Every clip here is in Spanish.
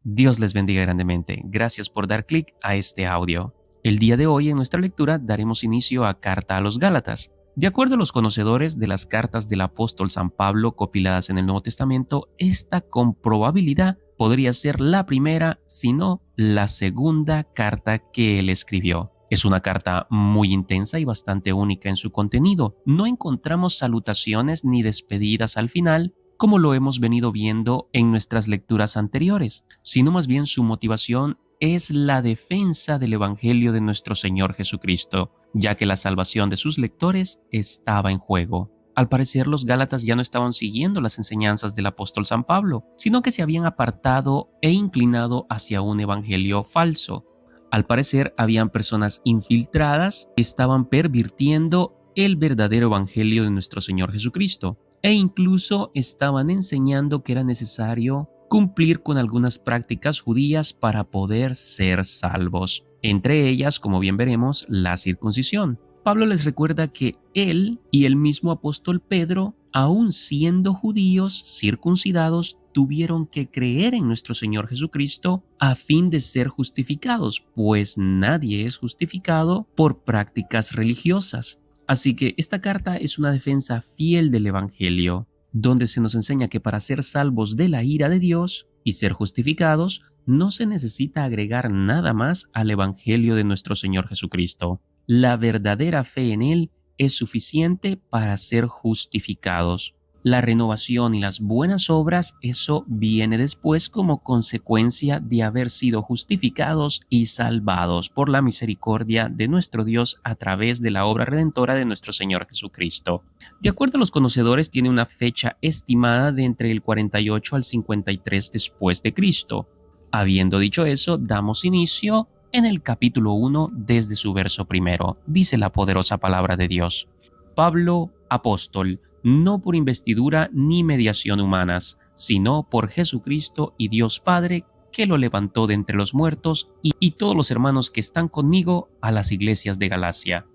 Dios les bendiga grandemente. Gracias por dar clic a este audio. El día de hoy en nuestra lectura daremos inicio a Carta a los Gálatas. De acuerdo a los conocedores de las cartas del apóstol San Pablo compiladas en el Nuevo Testamento, esta con probabilidad podría ser la primera, si no la segunda carta que él escribió. Es una carta muy intensa y bastante única en su contenido. No encontramos salutaciones ni despedidas al final, como lo hemos venido viendo en nuestras lecturas anteriores, sino más bien su motivación es la defensa del Evangelio de nuestro Señor Jesucristo, ya que la salvación de sus lectores estaba en juego. Al parecer, los Gálatas ya no estaban siguiendo las enseñanzas del apóstol San Pablo, sino que se habían apartado e inclinado hacia un evangelio falso. Al parecer, habían personas infiltradas que estaban pervirtiendo el verdadero evangelio de nuestro Señor Jesucristo, e incluso estaban enseñando que era necesario cumplir con algunas prácticas judías para poder ser salvos, entre ellas, como bien veremos, la circuncisión. Pablo les recuerda que él y el mismo apóstol Pedro, aun siendo judíos circuncidados, tuvieron que creer en nuestro Señor Jesucristo a fin de ser justificados, pues nadie es justificado por prácticas religiosas. Así que esta carta es una defensa fiel del Evangelio, donde se nos enseña que para ser salvos de la ira de Dios y ser justificados, no se necesita agregar nada más al Evangelio de nuestro Señor Jesucristo. La verdadera fe en Él es suficiente para ser justificados. La renovación y las buenas obras, eso viene después como consecuencia de haber sido justificados y salvados por la misericordia de nuestro Dios a través de la obra redentora de nuestro Señor Jesucristo. De acuerdo a los conocedores, tiene una fecha estimada de entre el 48 al 53 después de Cristo. Habiendo dicho eso, damos inicio en el capítulo 1 desde su verso primero. Dice la poderosa palabra de Dios: Pablo, apóstol, no por investidura ni mediación humanas, sino por Jesucristo y Dios Padre, que lo levantó de entre los muertos, y todos los hermanos que están conmigo a las iglesias de Galacia.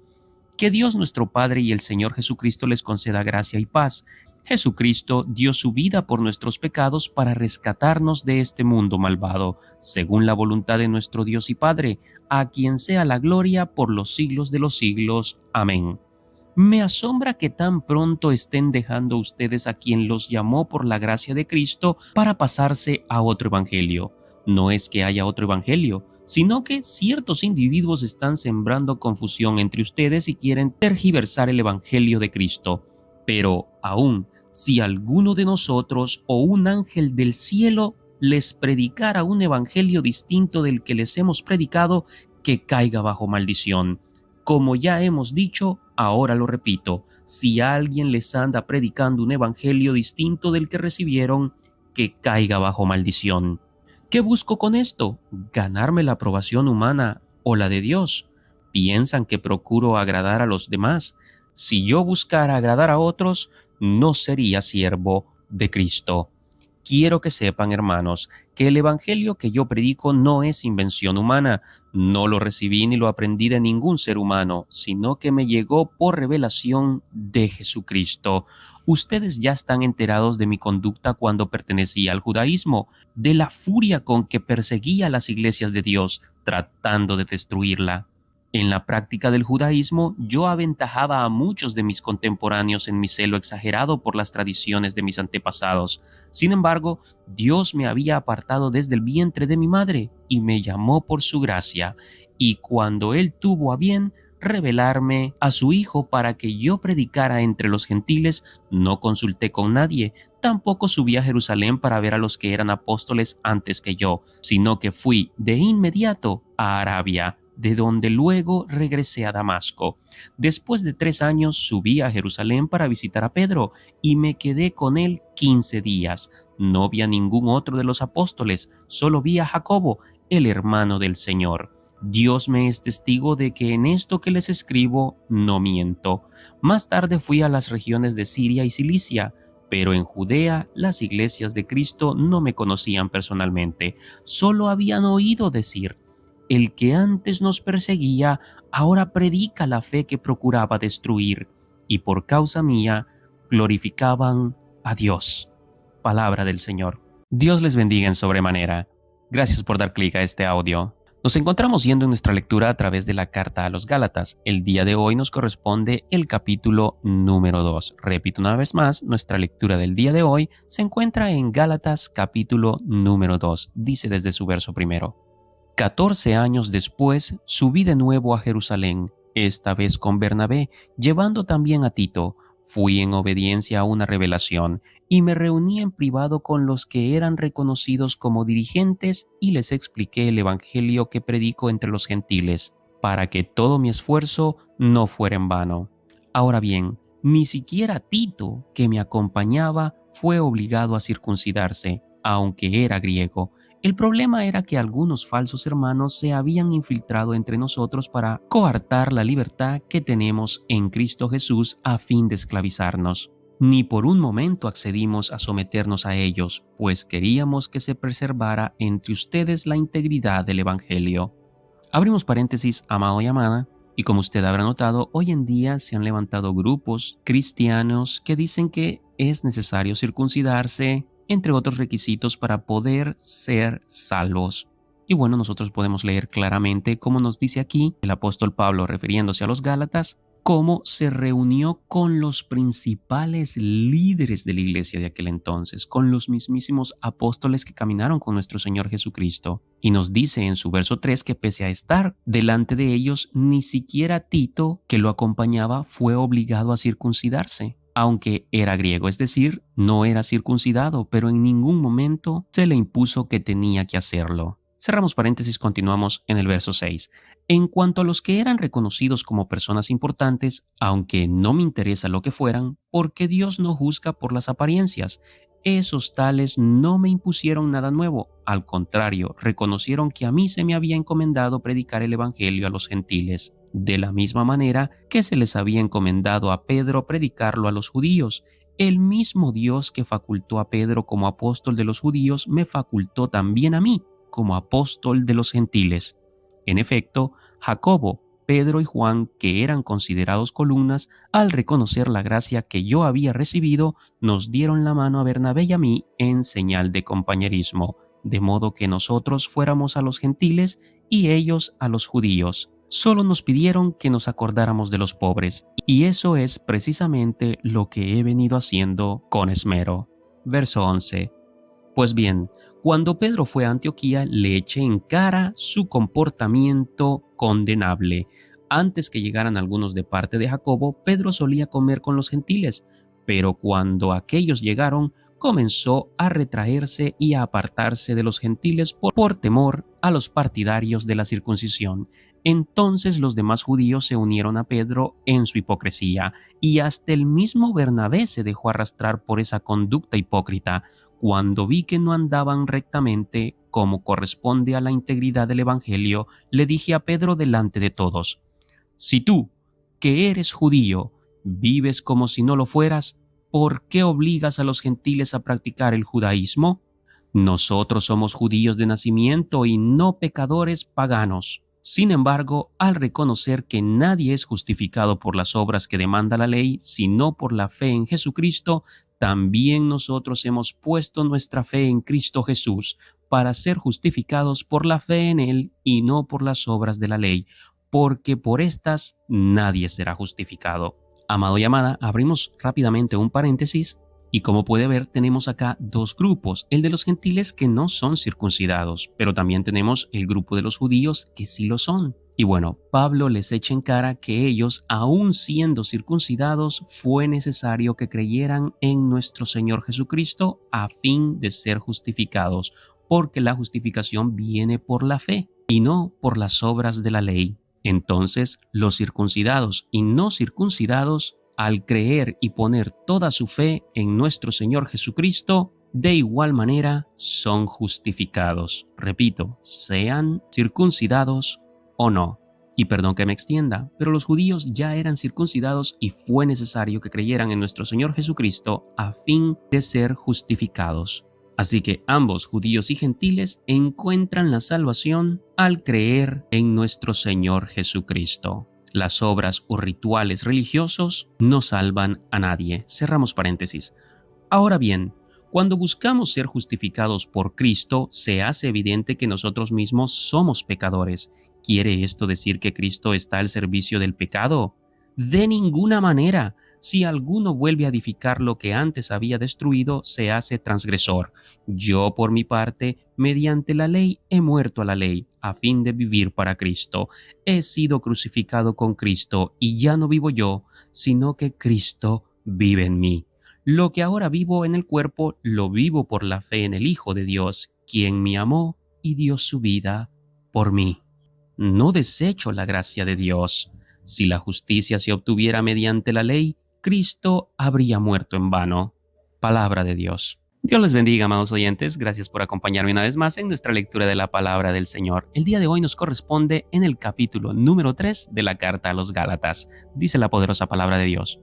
Que Dios nuestro Padre y el Señor Jesucristo les conceda gracia y paz. Jesucristo dio su vida por nuestros pecados para rescatarnos de este mundo malvado, según la voluntad de nuestro Dios y Padre, a quien sea la gloria por los siglos de los siglos. Amén. Me asombra que tan pronto estén dejando ustedes a quien los llamó por la gracia de Cristo para pasarse a otro evangelio. No es que haya otro evangelio, sino que ciertos individuos están sembrando confusión entre ustedes y quieren tergiversar el evangelio de Cristo. Pero aún, si alguno de nosotros o un ángel del cielo les predicara un evangelio distinto del que les hemos predicado, que caiga bajo maldición. Como ya hemos dicho, ahora lo repito, si alguien les anda predicando un evangelio distinto del que recibieron, que caiga bajo maldición. ¿Qué busco con esto? ¿Ganarme la aprobación humana o la de Dios? ¿Piensan que procuro agradar a los demás? Si yo buscara agradar a otros, no sería siervo de Cristo. Quiero que sepan, hermanos, que el evangelio que yo predico no es invención humana. No lo recibí ni lo aprendí de ningún ser humano, sino que me llegó por revelación de Jesucristo. Ustedes ya están enterados de mi conducta cuando pertenecía al judaísmo, de la furia con que perseguía las iglesias de Dios, tratando de destruirla. En la práctica del judaísmo, yo aventajaba a muchos de mis contemporáneos en mi celo exagerado por las tradiciones de mis antepasados. Sin embargo, Dios me había apartado desde el vientre de mi madre y me llamó por su gracia. Y cuando Él tuvo a bien revelarme a su Hijo para que yo predicara entre los gentiles, no consulté con nadie, tampoco subí a Jerusalén para ver a los que eran apóstoles antes que yo, sino que fui de inmediato a Arabia, de donde luego regresé a Damasco. Después de 3 años subí a Jerusalén para visitar a Pedro y me quedé con él 15 días. No vi a ningún otro de los apóstoles, solo vi a Jacobo, el hermano del Señor. Dios me es testigo de que en esto que les escribo no miento. Más tarde fui a las regiones de Siria y Cilicia, pero en Judea las iglesias de Cristo no me conocían personalmente, solo habían oído decir: el que antes nos perseguía, ahora predica la fe que procuraba destruir, y por causa mía glorificaban a Dios. Palabra del Señor. Dios les bendiga en sobremanera. Gracias por dar clic a este audio. Nos encontramos yendo en nuestra lectura a través de la carta a los Gálatas. El día de hoy nos corresponde el capítulo número 2. Repito una vez más, nuestra lectura del día de hoy se encuentra en Gálatas capítulo número 2. Dice desde su verso primero: 14 años después subí de nuevo a Jerusalén, esta vez con Bernabé, llevando también a Tito. Fui en obediencia a una revelación y me reuní en privado con los que eran reconocidos como dirigentes y les expliqué el evangelio que predico entre los gentiles, para que todo mi esfuerzo no fuera en vano. Ahora bien, ni siquiera Tito, que me acompañaba, fue obligado a circuncidarse, aunque era griego. El problema era que algunos falsos hermanos se habían infiltrado entre nosotros para coartar la libertad que tenemos en Cristo Jesús a fin de esclavizarnos. Ni por un momento accedimos a someternos a ellos, pues queríamos que se preservara entre ustedes la integridad del Evangelio. Abrimos paréntesis, amado y amada, y como usted habrá notado, hoy en día se han levantado grupos cristianos que dicen que es necesario circuncidarse, entre otros requisitos para poder ser salvos. Y bueno, nosotros podemos leer claramente cómo nos dice aquí el apóstol Pablo, refiriéndose a los Gálatas, cómo se reunió con los principales líderes de la iglesia de aquel entonces, con los mismísimos apóstoles que caminaron con nuestro Señor Jesucristo. Y nos dice en su verso 3 que pese a estar delante de ellos, ni siquiera Tito, que lo acompañaba, fue obligado a circuncidarse, aunque era griego, es decir, no era circuncidado, pero en ningún momento se le impuso que tenía que hacerlo. Cerramos paréntesis, continuamos en el verso 6. En cuanto a los que eran reconocidos como personas importantes, aunque no me interesa lo que fueran, porque Dios no juzga por las apariencias, esos tales no me impusieron nada nuevo, al contrario, reconocieron que a mí se me había encomendado predicar el evangelio a los gentiles, de la misma manera que se les había encomendado a Pedro predicarlo a los judíos. El mismo Dios que facultó a Pedro como apóstol de los judíos me facultó también a mí como apóstol de los gentiles. En efecto, Jacobo, Pedro y Juan, que eran considerados columnas, al reconocer la gracia que yo había recibido, nos dieron la mano a Bernabé y a mí en señal de compañerismo, de modo que nosotros fuéramos a los gentiles y ellos a los judíos. Solo nos pidieron que nos acordáramos de los pobres, y eso es precisamente lo que he venido haciendo con esmero. Verso 11. Pues bien, cuando Pedro fue a Antioquía, le eché en cara su comportamiento condenable. Antes que llegaran algunos de parte de Jacobo, Pedro solía comer con los gentiles, pero cuando aquellos llegaron, comenzó a retraerse y a apartarse de los gentiles por temor a los partidarios de la circuncisión. Entonces los demás judíos se unieron a Pedro en su hipocresía, y hasta el mismo Bernabé se dejó arrastrar por esa conducta hipócrita. Cuando vi que no andaban rectamente, como corresponde a la integridad del Evangelio, le dije a Pedro delante de todos: si tú, que eres judío, vives como si no lo fueras, ¿por qué obligas a los gentiles a practicar el judaísmo? Nosotros somos judíos de nacimiento y no pecadores paganos. Sin embargo, al reconocer que nadie es justificado por las obras que demanda la ley, sino por la fe en Jesucristo, también nosotros hemos puesto nuestra fe en Cristo Jesús para ser justificados por la fe en Él y no por las obras de la ley, porque por estas nadie será justificado. Amado y amada, abrimos rápidamente un paréntesis y como puede ver tenemos acá dos grupos, el de los gentiles que no son circuncidados, pero también tenemos el grupo de los judíos que sí lo son. Y bueno, Pablo les echa en cara que ellos, aun siendo circuncidados, fue necesario que creyeran en nuestro Señor Jesucristo a fin de ser justificados, porque la justificación viene por la fe y no por las obras de la ley. Entonces, los circuncidados y no circuncidados, al creer y poner toda su fe en nuestro Señor Jesucristo, de igual manera son justificados. Repito, sean circuncidados o no. Y perdón que me extienda, pero los judíos ya eran circuncidados y fue necesario que creyeran en nuestro Señor Jesucristo a fin de ser justificados. Así que ambos, judíos y gentiles, encuentran la salvación al creer en nuestro Señor Jesucristo. Las obras o rituales religiosos no salvan a nadie. Cerramos paréntesis. Ahora bien, Cuando buscamos ser justificados por Cristo, se hace evidente que nosotros mismos somos pecadores. ¿Quiere esto decir que Cristo está al servicio del pecado? De ninguna manera. Si alguno vuelve a edificar lo que antes había destruido, se hace transgresor. Yo, por mi parte, mediante la ley, he muerto a la ley, a fin de vivir para Cristo. He sido crucificado con Cristo, y ya no vivo yo, sino que Cristo vive en mí. Lo que ahora vivo en el cuerpo, lo vivo por la fe en el Hijo de Dios, quien me amó y dio su vida por mí. No desecho la gracia de Dios. Si la justicia se obtuviera mediante la ley, Cristo habría muerto en vano. Palabra de Dios. Dios les bendiga, amados oyentes. Gracias por acompañarme una vez más en nuestra lectura de la palabra del Señor. El día de hoy nos corresponde en el capítulo número 3 de la carta a los Gálatas. Dice la poderosa palabra de Dios.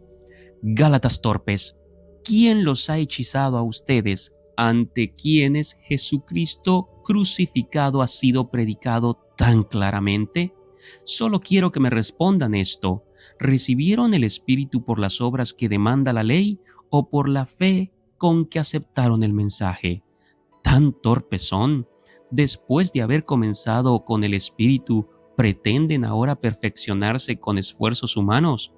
Gálatas torpes, ¿quién los ha hechizado a ustedes, ante quienes Jesucristo crucificado ha sido predicado tan claramente? Solo quiero que me respondan esto. ¿Recibieron el Espíritu por las obras que demanda la ley o por la fe con que aceptaron el mensaje? ¿Tan torpes son? Después de haber comenzado con el Espíritu, ¿pretenden ahora perfeccionarse con esfuerzos humanos?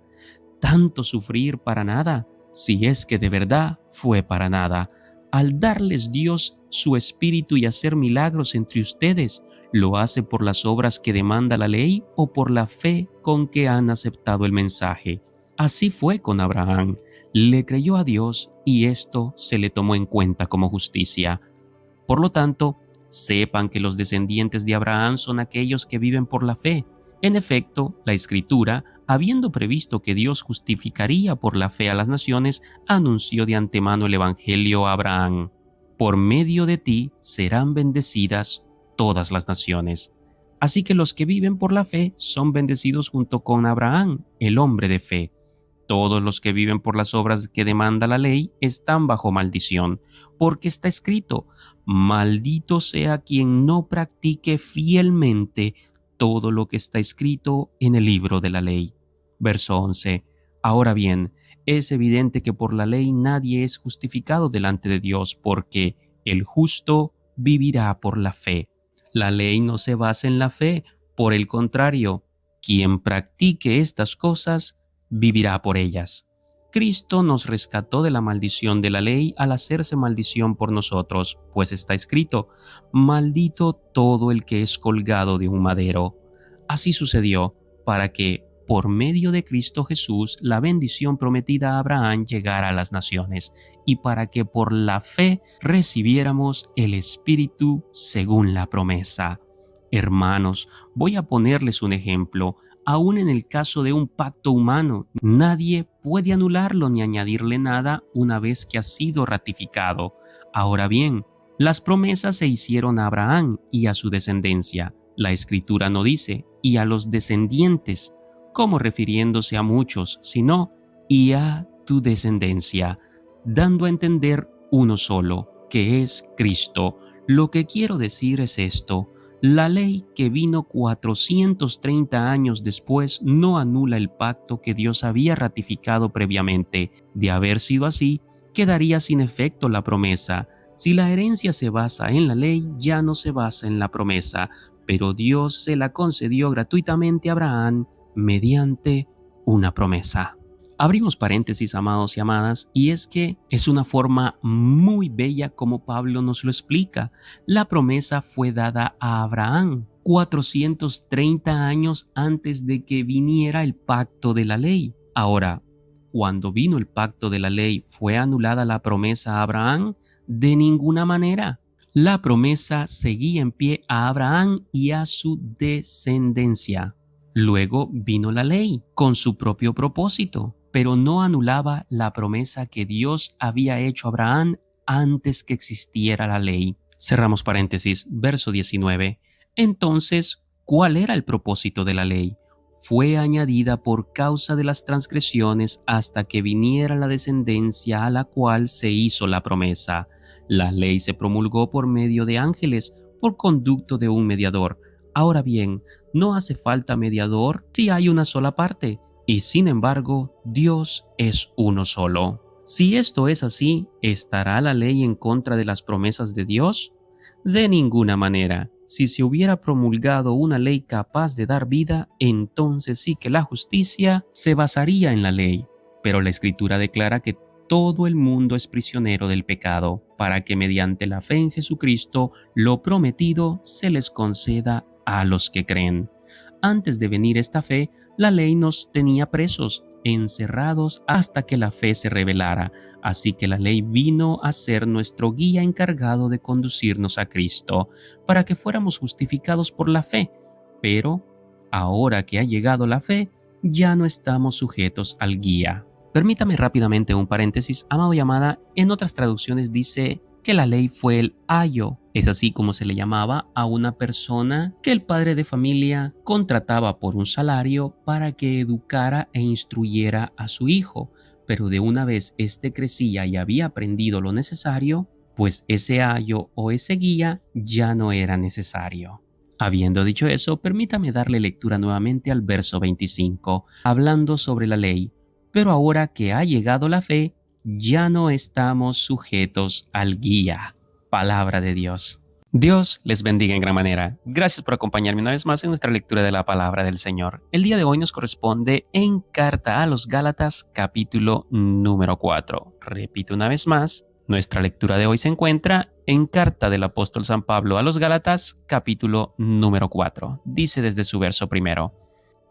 ¿Tanto sufrir para nada? Si es que de verdad fue para nada. Al darles Dios su Espíritu y hacer milagros entre ustedes, ¿lo hace por las obras que demanda la ley o por la fe con que han aceptado el mensaje? Así fue con Abraham. Le creyó a Dios y esto se le tomó en cuenta como justicia. Por lo tanto, sepan que los descendientes de Abraham son aquellos que viven por la fe. En efecto, la Escritura, habiendo previsto que Dios justificaría por la fe a las naciones, anunció de antemano el Evangelio a Abraham. Por medio de ti serán bendecidas todas las naciones. Así que los que viven por la fe son bendecidos junto con Abraham, el hombre de fe. Todos los que viven por las obras que demanda la ley están bajo maldición, porque está escrito: maldito sea quien no practique fielmente todo lo que está escrito en el libro de la ley. Verso 11. Ahora bien, es evidente que por la ley nadie es justificado delante de Dios, porque el justo vivirá por la fe. La ley no se basa en la fe, por el contrario, quien practique estas cosas vivirá por ellas. Cristo nos rescató de la maldición de la ley al hacerse maldición por nosotros, pues está escrito: maldito todo el que es colgado de un madero. Así sucedió para que, por medio de Cristo Jesús, la bendición prometida a Abraham llegara a las naciones, y para que por la fe recibiéramos el Espíritu según la promesa. Hermanos, voy a ponerles un ejemplo. Aún en el caso de un pacto humano, nadie puede anularlo ni añadirle nada una vez que ha sido ratificado. Ahora bien, las promesas se hicieron a Abraham y a su descendencia. La Escritura no dice «y a los descendientes», como refiriéndose a muchos, sino «y a tu descendencia», dando a entender uno solo, que es Cristo. Lo que quiero decir es esto: la ley que vino 430 años después no anula el pacto que Dios había ratificado previamente. De haber sido así, quedaría sin efecto la promesa. Si la herencia se basa en la ley, ya no se basa en la promesa, pero Dios se la concedió gratuitamente a Abraham mediante una promesa. Abrimos paréntesis, amados y amadas, y es que es una forma muy bella como Pablo nos lo explica. La promesa fue dada a Abraham 430 años antes de que viniera el pacto de la ley. Ahora, cuando vino el pacto de la ley, ¿fue anulada la promesa a Abraham? De ninguna manera. La promesa seguía en pie a Abraham y a su descendencia. Luego vino la ley con su propio propósito, pero no anulaba la promesa que Dios había hecho a Abraham antes que existiera la ley. Cerramos paréntesis, verso 19. Entonces, ¿cuál era el propósito de la ley? Fue añadida por causa de las transgresiones hasta que viniera la descendencia a la cual se hizo la promesa. La ley se promulgó por medio de ángeles, por conducto de un mediador. Ahora bien, no hace falta mediador si hay una sola parte, y sin embargo, Dios es uno solo. Si esto es así, ¿estará la ley en contra de las promesas de Dios? De ninguna manera. Si se hubiera promulgado una ley capaz de dar vida, entonces sí que la justicia se basaría en la ley. Pero la Escritura declara que todo el mundo es prisionero del pecado, para que mediante la fe en Jesucristo lo prometido se les conceda a los que creen. Antes de venir esta fe, la ley nos tenía presos, encerrados hasta que la fe se revelara. Así que la ley vino a ser nuestro guía encargado de conducirnos a Cristo, para que fuéramos justificados por la fe. Pero, ahora que ha llegado la fe, ya no estamos sujetos al guía. Permítame rápidamente un paréntesis, amado y amada. En otras traducciones dice que la ley fue el ayo. Es así como se le llamaba a una persona que el padre de familia contrataba por un salario para que educara e instruyera a su hijo. Pero de una vez éste crecía y había aprendido lo necesario, pues ese ayo o ese guía ya no era necesario. Habiendo dicho eso, permítame darle lectura nuevamente al verso 25, hablando sobre la ley. Pero ahora que ha llegado la fe, ya no estamos sujetos al guía. Palabra de Dios. Dios les bendiga en gran manera. Gracias por acompañarme una vez más en nuestra lectura de la palabra del Señor. El día de hoy nos corresponde en Carta a los Gálatas, capítulo número 4. Repito una vez más, nuestra lectura de hoy se encuentra en Carta del apóstol San Pablo a los Gálatas, capítulo número 4. Dice desde su verso primero: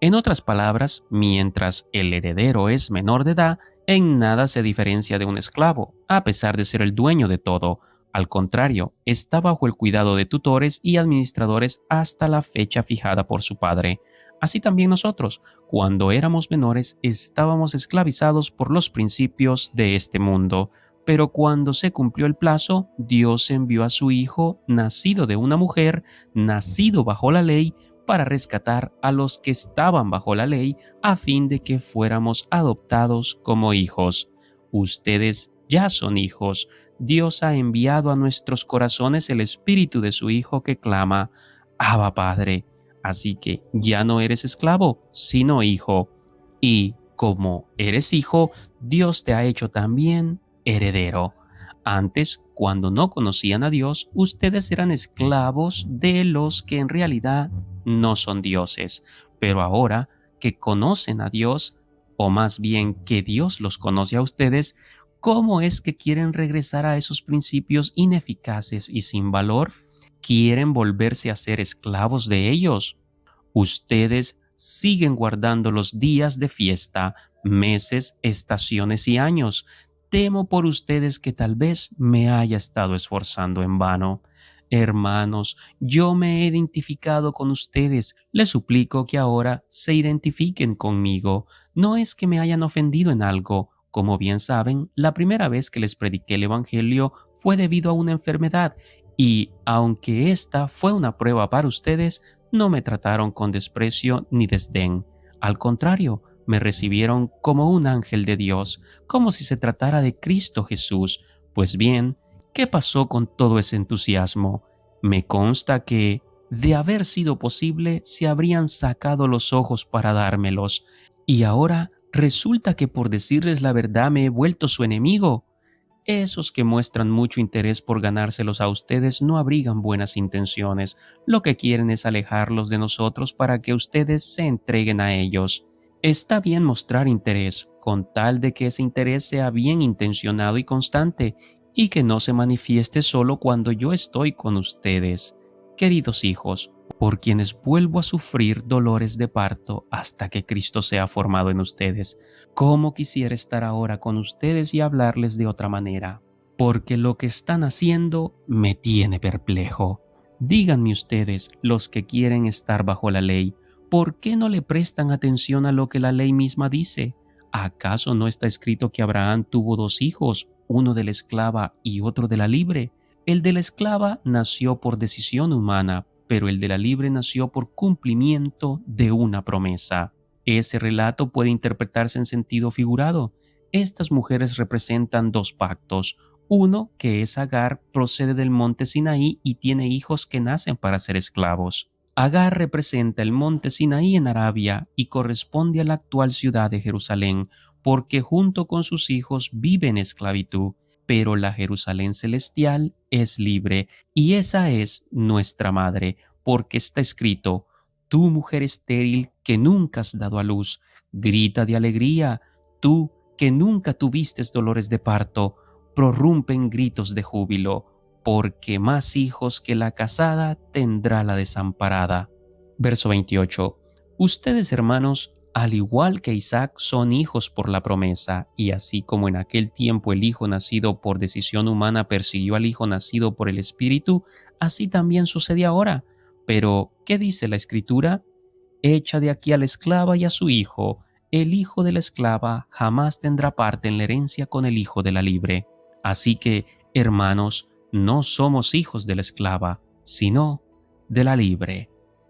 en otras palabras, mientras el heredero es menor de edad, en nada se diferencia de un esclavo, a pesar de ser el dueño de todo. Al contrario, está bajo el cuidado de tutores y administradores hasta la fecha fijada por su padre. Así también nosotros, cuando éramos menores, estábamos esclavizados por los principios de este mundo. Pero cuando se cumplió el plazo, Dios envió a su Hijo, nacido de una mujer, nacido bajo la ley, para rescatar a los que estaban bajo la ley, a fin de que fuéramos adoptados como hijos. Ustedes ya son hijos. Dios ha enviado a nuestros corazones el Espíritu de su Hijo que clama: Abba, Padre. Así que ya no eres esclavo, sino hijo. Y como eres hijo, Dios te ha hecho también heredero. Antes, cuando no conocían a Dios, ustedes eran esclavos de los que en realidad no son dioses. Pero ahora que conocen a Dios, o más bien que Dios los conoce a ustedes, ¿cómo es que quieren regresar a esos principios ineficaces y sin valor? ¿Quieren volverse a ser esclavos de ellos? Ustedes siguen guardando los días de fiesta, meses, estaciones y años. Temo por ustedes que tal vez me haya estado esforzando en vano. Hermanos, yo me he identificado con ustedes. Les suplico que ahora se identifiquen conmigo. No es que me hayan ofendido en algo. Como bien saben, la primera vez que les prediqué el Evangelio fue debido a una enfermedad, y aunque esta fue una prueba para ustedes, no me trataron con desprecio ni desdén. Al contrario, me recibieron como un ángel de Dios, como si se tratara de Cristo Jesús. Pues bien, ¿qué pasó con todo ese entusiasmo? Me consta que, de haber sido posible, se habrían sacado los ojos para dármelos. Y ahora resulta que por decirles la verdad me he vuelto su enemigo. Esos que muestran mucho interés por ganárselos a ustedes no abrigan buenas intenciones. Lo que quieren es alejarlos de nosotros para que ustedes se entreguen a ellos. Está bien mostrar interés, con tal de que ese interés sea bien intencionado y constante, y que no se manifieste solo cuando yo estoy con ustedes. Queridos hijos, por quienes vuelvo a sufrir dolores de parto hasta que Cristo sea formado en ustedes, cómo quisiera estar ahora con ustedes y hablarles de otra manera, porque lo que están haciendo me tiene perplejo. Díganme ustedes, los que quieren estar bajo la ley, ¿por qué no le prestan atención a lo que la ley misma dice? ¿Acaso no está escrito que Abraham tuvo dos hijos, uno de la esclava y otro de la libre? El de la esclava nació por decisión humana, pero el de la libre nació por cumplimiento de una promesa. Ese relato puede interpretarse en sentido figurado. Estas mujeres representan dos pactos. Uno, que es Agar, procede del monte Sinaí y tiene hijos que nacen para ser esclavos. Agar representa el monte Sinaí en Arabia y corresponde a la actual ciudad de Jerusalén, porque junto con sus hijos vive en esclavitud. Pero la Jerusalén celestial es libre, y esa es nuestra madre, porque está escrito: tú, mujer estéril que nunca has dado a luz, grita de alegría; tú que nunca tuviste dolores de parto, prorrumpe en gritos de júbilo, porque más hijos que la casada tendrá la desamparada. Verso 28. Ustedes, hermanos, al igual que Isaac, son hijos por la promesa, y así como en aquel tiempo el hijo nacido por decisión humana persiguió al hijo nacido por el Espíritu, así también sucede ahora. Pero, ¿qué dice la Escritura? Echa de aquí a la esclava y a su hijo. El hijo de la esclava jamás tendrá parte en la herencia con el hijo de la libre. Así que, hermanos, no somos hijos de la esclava, sino de la libre.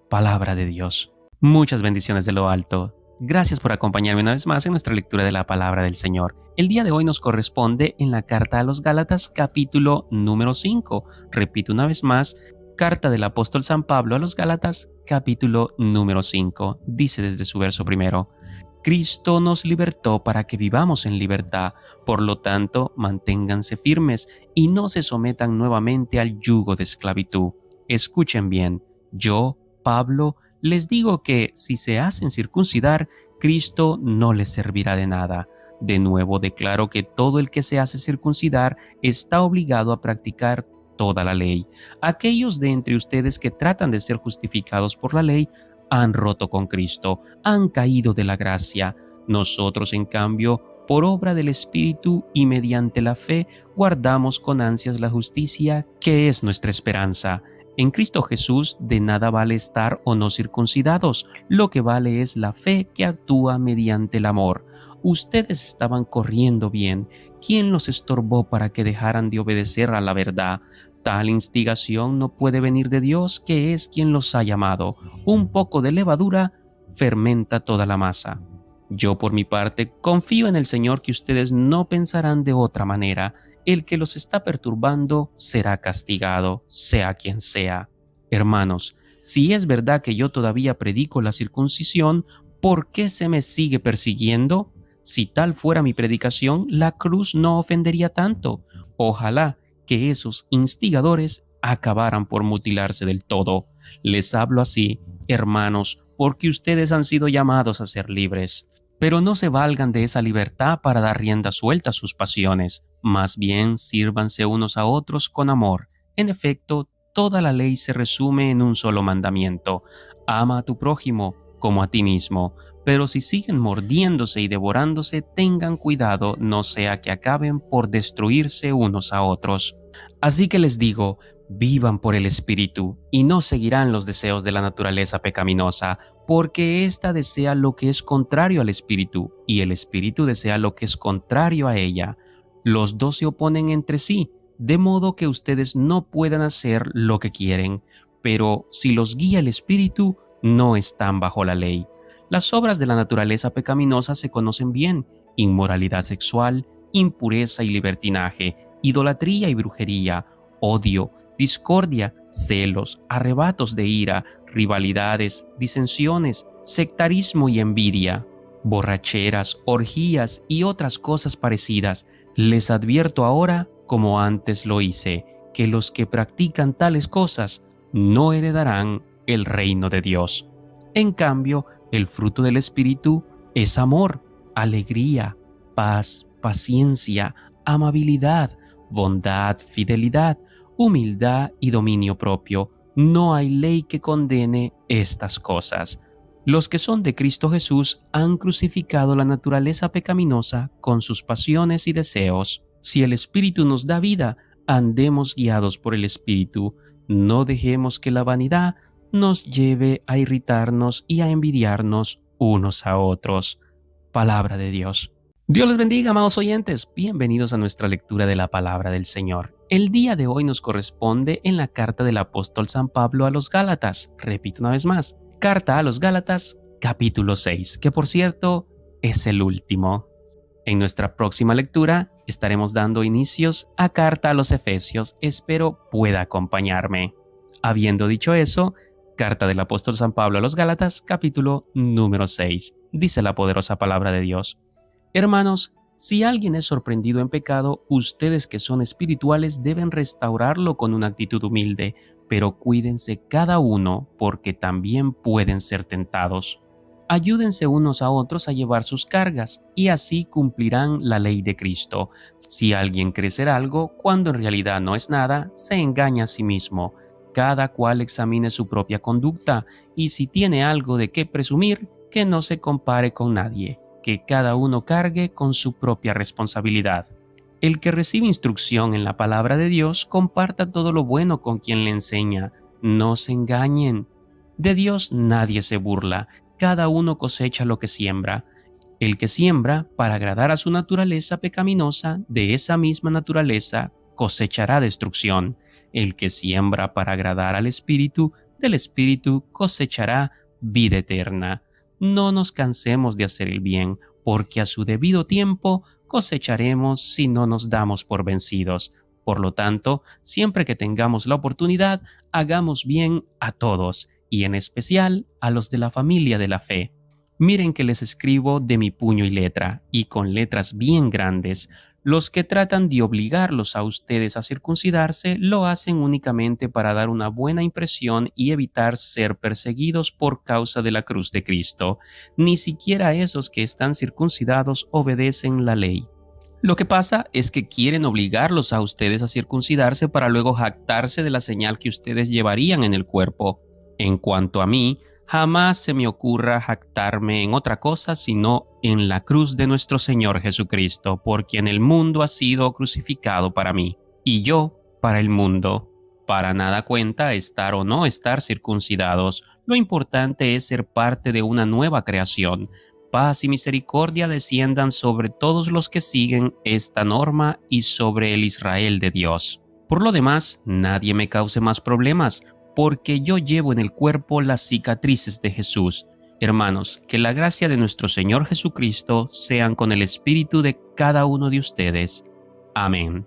Palabra de Dios. Muchas bendiciones de lo alto. Gracias por acompañarme una vez más en nuestra lectura de la palabra del Señor. El día de hoy nos corresponde en la carta a los Gálatas, capítulo número 5. Repito una vez más, carta del apóstol San Pablo a los Gálatas, capítulo número 5. Dice desde su verso primero: Cristo nos libertó para que vivamos en libertad. Por lo tanto, manténganse firmes y no se sometan nuevamente al yugo de esclavitud. Escuchen bien, yo, Pablo, les digo que si se hacen circuncidar, Cristo no les servirá de nada. De nuevo declaro que todo el que se hace circuncidar está obligado a practicar toda la ley. Aquellos de entre ustedes que tratan de ser justificados por la ley han roto con Cristo, han caído de la gracia. Nosotros, en cambio, por obra del Espíritu y mediante la fe, guardamos con ansias la justicia, que es nuestra esperanza. En Cristo Jesús de nada vale estar o no circuncidados, lo que vale es la fe que actúa mediante el amor. Ustedes estaban corriendo bien. ¿Quién los estorbó para que dejaran de obedecer a la verdad? Tal instigación no puede venir de Dios, que es quien los ha llamado. Un poco de levadura fermenta toda la masa. Yo, por mi parte, confío en el Señor que ustedes no pensarán de otra manera. El que los está perturbando será castigado, sea quien sea. Hermanos, si es verdad que yo todavía predico la circuncisión, ¿por qué se me sigue persiguiendo? Si tal fuera mi predicación, la cruz no ofendería tanto. Ojalá que esos instigadores acabaran por mutilarse del todo. Les hablo así, hermanos, porque ustedes han sido llamados a ser libres. Pero no se valgan de esa libertad para dar rienda suelta a sus pasiones. Más bien, sírvanse unos a otros con amor. En efecto, toda la ley se resume en un solo mandamiento: ama a tu prójimo como a ti mismo. Pero si siguen mordiéndose y devorándose, tengan cuidado, no sea que acaben por destruirse unos a otros. Así que les digo, vivan por el Espíritu y no seguirán los deseos de la naturaleza pecaminosa, porque ésta desea lo que es contrario al Espíritu y el Espíritu desea lo que es contrario a ella. Los dos se oponen entre sí, de modo que ustedes no puedan hacer lo que quieren, pero si los guía el Espíritu, no están bajo la ley. Las obras de la naturaleza pecaminosa se conocen bien: inmoralidad sexual, impureza y libertinaje, idolatría y brujería, odio, discordia, celos, arrebatos de ira, rivalidades, disensiones, sectarismo y envidia, borracheras, orgías y otras cosas parecidas. Les advierto ahora, como antes lo hice, que los que practican tales cosas no heredarán el reino de Dios. En cambio, el fruto del Espíritu es amor, alegría, paz, paciencia, amabilidad, bondad, fidelidad, humildad y dominio propio. No hay ley que condene estas cosas. Los que son de Cristo Jesús han crucificado la naturaleza pecaminosa con sus pasiones y deseos. Si el Espíritu nos da vida, andemos guiados por el Espíritu. No dejemos que la vanidad nos lleve a irritarnos y a envidiarnos unos a otros. Palabra de Dios. Dios les bendiga, amados oyentes. Bienvenidos a nuestra lectura de la palabra del Señor. El día de hoy nos corresponde en la carta del apóstol San Pablo a los Gálatas. Repito una vez más, carta a los Gálatas, capítulo 6, que por cierto es el último. En nuestra próxima lectura estaremos dando inicios a carta a los Efesios. Espero pueda acompañarme. Habiendo dicho eso, carta del apóstol San Pablo a los Gálatas, capítulo número 6. Dice la poderosa palabra de Dios: Hermanos, si alguien es sorprendido en pecado, ustedes que son espirituales deben restaurarlo con una actitud humilde, pero cuídense cada uno porque también pueden ser tentados. Ayúdense unos a otros a llevar sus cargas y así cumplirán la ley de Cristo. Si alguien cree ser algo cuando en realidad no es nada, se engaña a sí mismo. Cada cual examine su propia conducta y si tiene algo de qué presumir, que no se compare con nadie, que cada uno cargue con su propia responsabilidad. El que recibe instrucción en la palabra de Dios comparta todo lo bueno con quien le enseña. No se engañen. De Dios nadie se burla, cada uno cosecha lo que siembra. El que siembra para agradar a su naturaleza pecaminosa, de esa misma naturaleza cosechará destrucción. El que siembra para agradar al Espíritu, del Espíritu cosechará vida eterna. No nos cansemos de hacer el bien, porque a su debido tiempo cosecharemos si no nos damos por vencidos. Por lo tanto, siempre que tengamos la oportunidad, hagamos bien a todos, y en especial a los de la familia de la fe. Miren que les escribo de mi puño y letra, y con letras bien grandes. Los que tratan de obligarlos a ustedes a circuncidarse lo hacen únicamente para dar una buena impresión y evitar ser perseguidos por causa de la cruz de Cristo. Ni siquiera esos que están circuncidados obedecen la ley. Lo que pasa es que quieren obligarlos a ustedes a circuncidarse para luego jactarse de la señal que ustedes llevarían en el cuerpo. En cuanto a mí, jamás se me ocurra jactarme en otra cosa sino en la cruz de nuestro Señor Jesucristo, por quien el mundo ha sido crucificado para mí, y yo para el mundo. Para nada cuenta estar o no estar circuncidados, lo importante es ser parte de una nueva creación. Paz y misericordia desciendan sobre todos los que siguen esta norma y sobre el Israel de Dios. Por lo demás, nadie me cause más problemas, porque yo llevo en el cuerpo las cicatrices de Jesús. Hermanos, que la gracia de nuestro Señor Jesucristo sean con el espíritu de cada uno de ustedes. Amén.